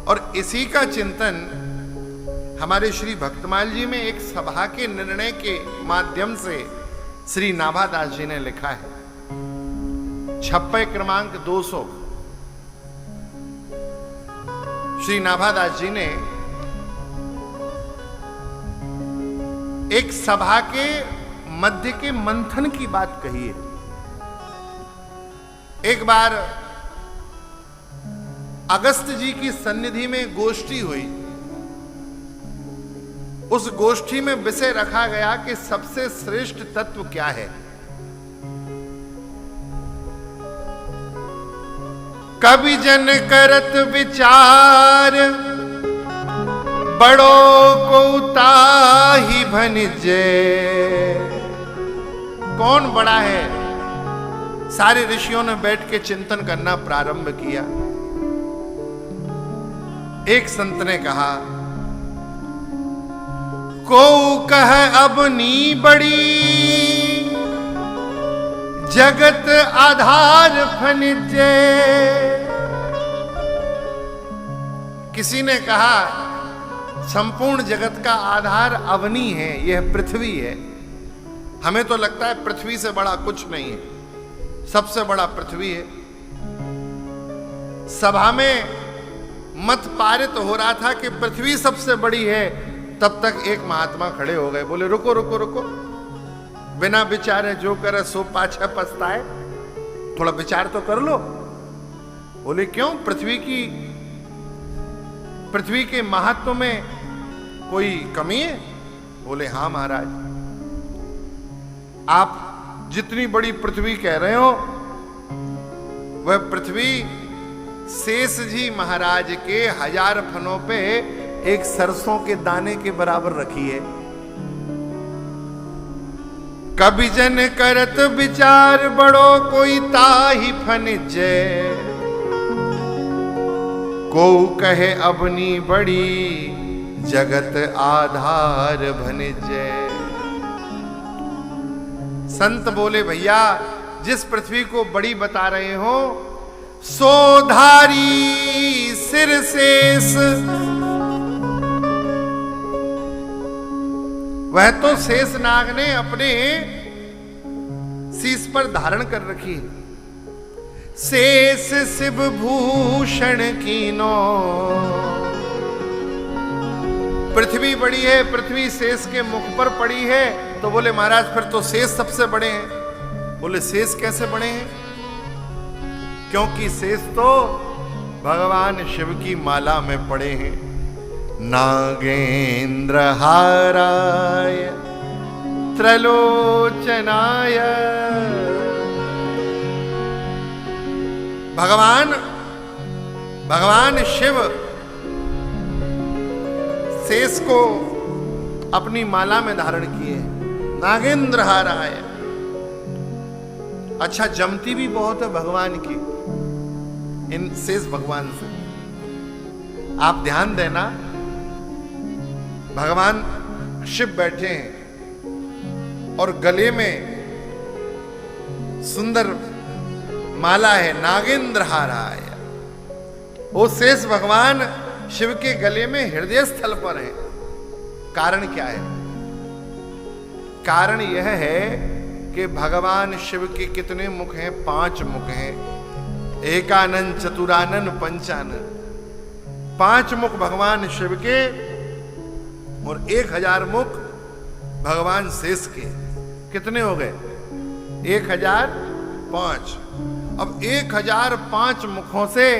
और इसी का चिंतन हमारे श्री भक्तमाल जी में एक सभा के निर्णय के माध्यम से श्री नाभादास जी ने लिखा है। छप्पे क्रमांक 200 श्री नाभादास जी ने एक सभा के मध्य के मंथन की बात कही है। एक बार अगस्त जी की सन्निधि में गोष्ठी हुई। उस गोष्ठी में विषय रखा गया कि सबसे श्रेष्ठ तत्व क्या है। कवि जन करत विचार, बड़ों को ताहि भनिजे। कौन बड़ा है? सारे ऋषियों ने बैठ के चिंतन करना प्रारंभ किया। एक संत ने कहा, को कह अपनी बड़ी, जगत आधार फनिजे। किसी ने कहा, संपूर्ण जगत का आधार अवनी है, यह पृथ्वी है। हमें तो लगता है पृथ्वी से बड़ा कुछ नहीं है, सबसे बड़ा पृथ्वी है। सभा में मत पारित हो रहा था कि पृथ्वी सबसे बड़ी है, तब तक एक महात्मा खड़े हो गए, बोले रुको रुको रुको, बिना विचारे जो करे सो पाछा पछताए, थोड़ा विचार तो कर लो। बोले क्यों? पृथ्वी के महत्व में कोई कमी है? बोले हाँ महाराज, आप जितनी बड़ी पृथ्वी कह रहे हो, वह पृथ्वी शेष जी महाराज के 1000 फनों पे एक सरसों के दाने के बराबर रखी है। कवि जन करत विचार, बड़ो कोई ताहि फनिजे। को कहे अपनी बड़ी, जगत आधार भनिजे। संत बोले भैया, जिस पृथ्वी को बड़ी बता रहे हो, सोधारी सिर शेष, वह तो शेष नाग ने अपने शीश पर धारण कर रखी है। शेष शिव भूषण कीनो। पृथ्वी बड़ी है, पृथ्वी शेष के मुख पर पड़ी है, तो बोले महाराज फिर तो शेष सबसे बड़े हैं। बोले शेष कैसे बड़े हैं? क्योंकि शेष तो भगवान शिव की माला में पड़े हैं। नागेंद्र हाराय त्रलोचनाय। भगवान शिव शेष को अपनी माला में धारण किए। नागेंद्र हाराय। अच्छा, जमती भी बहुत है भगवान की इन शेष भगवान से। आप ध्यान देना, भगवान शिव बैठे हैं और गले में सुंदर माला है, नागेंद्र हाराय। वो शेष भगवान शिव के गले में हृदय स्थल पर है। कारण क्या है? कारण यह है कि भगवान शिव के कितने मुख हैं? 5 मुख हैं। एकानन चतुरानन पंचानन। 5 मुख भगवान शिव के और 1000 मुख भगवान शेष के। कितने हो गए? 1005। अब 1005 मुखों से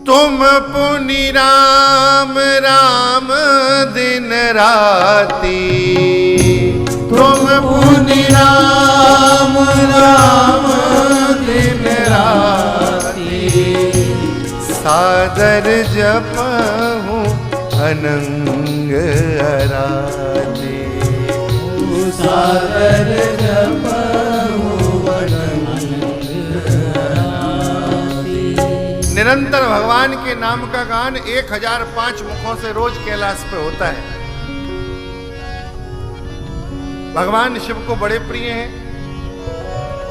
तुम पुनि राम राम दिन राती। तुम पुनि राम राम दिन राती। सादर जपहूँ अनंग आराधे। सादर जपहूँ अनंग आराधे। निरंतर भगवान के नाम का गान 1005 मुखों से रोज कैलाश पे होता है। भगवान शिव को बड़े प्रिय हैं।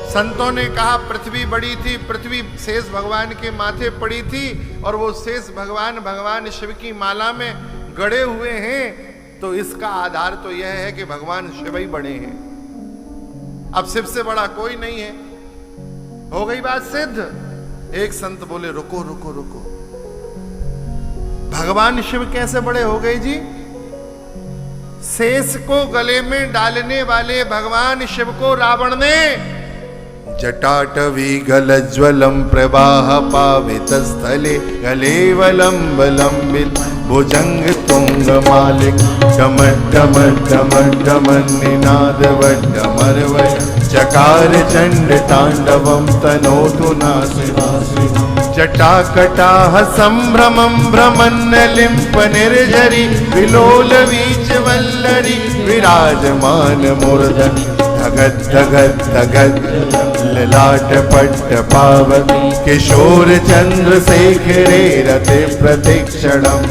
संतों ने कहा पृथ्वी बड़ी थी, पृथ्वी शेष भगवान के माथे पड़ी थी और वो शेष भगवान शिव की माला में गड़े हुए हैं, तो इसका आधार तो यह है कि भगवान शिव ही बड़े हैं, अब शिव से बड़ा कोई नहीं है। हो गई बात सिद्ध। एक संत बोले रुको रुको रुको, भगवान शिव कैसे बड़े हो गए जी? शेष को गले में डालने वाले भगवान शिव को रावण ने जटाटवी गलज्वलम प्रवाह पावित स्थले गलेवलंब लंबित भुजंग तुंग मालिक डमर डमर डमर डमर निनाद वड्डमरवय चकार चंड तांडवम तनोतु नासिकासि जटाकटाह संभ्रमं भ्रमन्न लिंप निर्झरी विलोल वीच वल्लरी विराजमान मूर्धनि धगत धगत धगत ललाट पट्ट पावती किशोर चंद्र शेखरे रते प्रतिक्षणम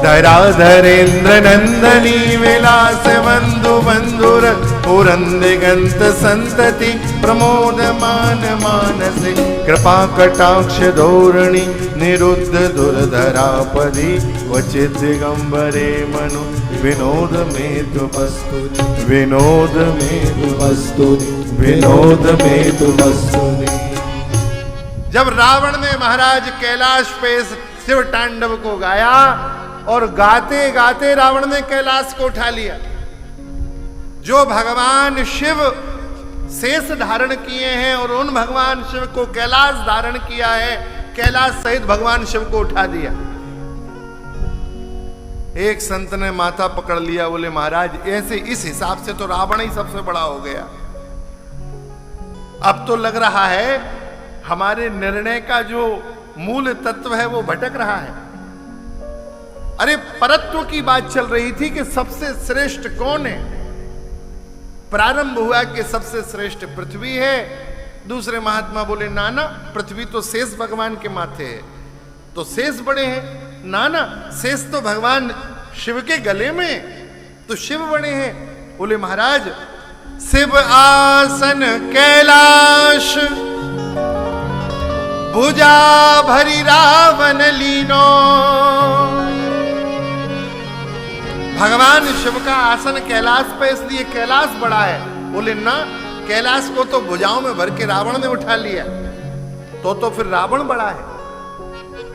धराधरेन्द्र नंदनी विलास बंधु बंधुर पुरंदिगंत संतति प्रमोद मान मानसे कृपा कटाक्ष धोरणी निरुद्ध दुर्धरापदी वचित दिगंबरे मनु विनोद में तु वस्तुनि विनोद में तु वस्तुनि विनोद में तु वस्तुनि। जब रावण ने महाराज कैलाश पे शिव तांडव को गाया और गाते गाते रावण ने कैलाश को उठा लिया, जो भगवान शिव शेष धारण किए हैं और उन भगवान शिव को कैलाश धारण किया है, कैलाश सहित भगवान शिव को उठा दिया। एक संत ने माथा पकड़ लिया, बोले महाराज ऐसे इस हिसाब से तो रावण ही सबसे बड़ा हो गया। अब तो लग रहा है हमारे निर्णय का जो मूल तत्व है वो भटक रहा है। अरे परत्व की बात चल रही थी कि सबसे श्रेष्ठ कौन है, प्रारंभ हुआ कि सबसे श्रेष्ठ पृथ्वी है। दूसरे महात्मा बोले नाना पृथ्वी तो शेष भगवान के माथे है, तो शेष बड़े हैं। नाना शेष तो भगवान शिव के गले में, तो शिव बड़े हैं। बोले महाराज शिव आसन कैलाश भुजा भरी रावण लीनो। भगवान शिव का आसन कैलाश पे, इसलिए कैलाश बड़ा है। बोले ना कैलाश को तो भुजाओं में भर के रावण ने उठा लिया, तो फिर रावण बड़ा है।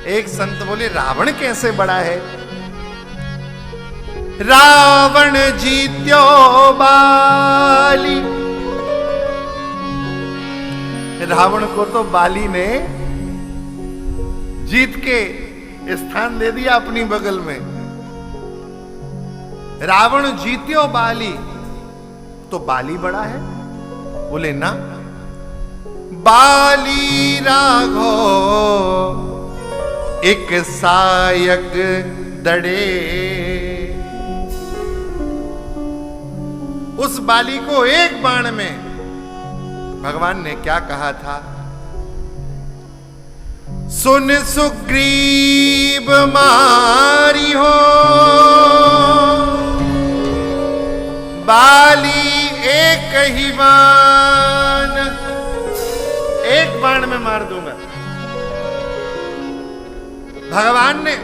एक संत बोले रावण कैसे बड़ा है? रावण जीत्यो बाली, रावण को तो बाली ने जीत के स्थान दे दिया अपनी बगल में। रावण जीत्यो बाली, तो बाली बड़ा है? बोले ना बाली राघो एक सायक दड़े। उस बाली को एक बाण में भगवान ने क्या कहा था? सुन सुग्रीव मारी हो बाली एक ही बाण, एक बाण में मार दूंगा। भगवान ने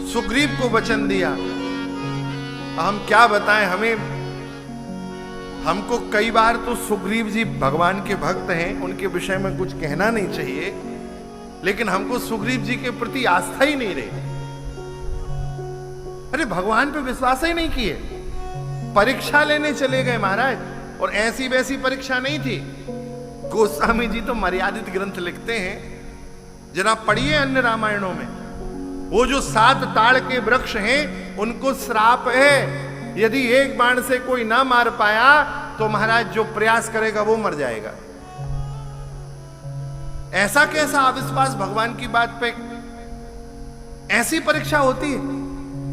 सुग्रीव को वचन दिया। हम क्या बताएं, हमको कई बार तो सुग्रीव जी भगवान के भक्त हैं, उनके विषय में कुछ कहना नहीं चाहिए, लेकिन हमको सुग्रीव जी के प्रति आस्था ही नहीं रही। अरे भगवान पे विश्वास ही नहीं किए, परीक्षा लेने चले गए महाराज, और ऐसी वैसी परीक्षा नहीं थी। गोस्वामी जी तो मर्यादित ग्रंथ लिखते हैं, जरा पढ़िए अन्य रामायणों में। वो जो 7 ताड़ के वृक्ष हैं उनको श्राप है, यदि एक बाण से कोई ना मार पाया तो महाराज जो प्रयास करेगा वो मर जाएगा। ऐसा कैसा अविश्वास भगवान की बात पे? ऐसी परीक्षा होती है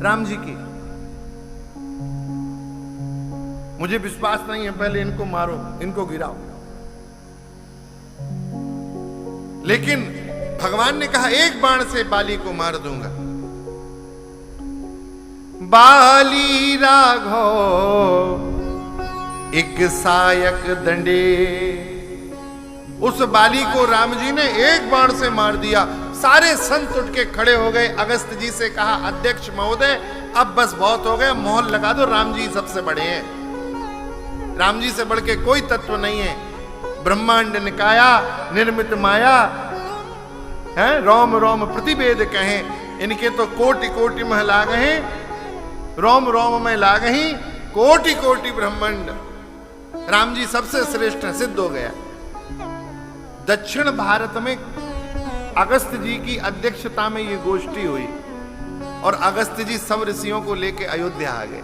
राम जी की। मुझे विश्वास नहीं है, पहले इनको मारो, इनको गिराओ। लेकिन भगवान ने कहा एक बाण से बाली को मार दूंगा। बाली राघव एक सायक दंडे, उस बाली को राम जी ने एक बाण से मार दिया। सारे संत उठ के खड़े हो गए। अगस्त जी से कहा, अध्यक्ष महोदय अब बस बहुत हो गया, मोहर लगा दो, राम जी सबसे बड़े हैं। राम जी से बढ़ के कोई तत्व नहीं है। ब्रह्मांड निकाया निर्मित माया है, रोम रोम प्रतिवेद कहें, इनके तो कोटि कोटि मह लागहि, रोम रोम में लागहि कोटि कोटि ब्रह्मांड। राम जी सबसे श्रेष्ठ है, सिद्ध हो गया। दक्षिण भारत में अगस्त जी की अध्यक्षता में ये गोष्ठी हुई और अगस्त जी सब ऋषियों को लेकर अयोध्या आ गए।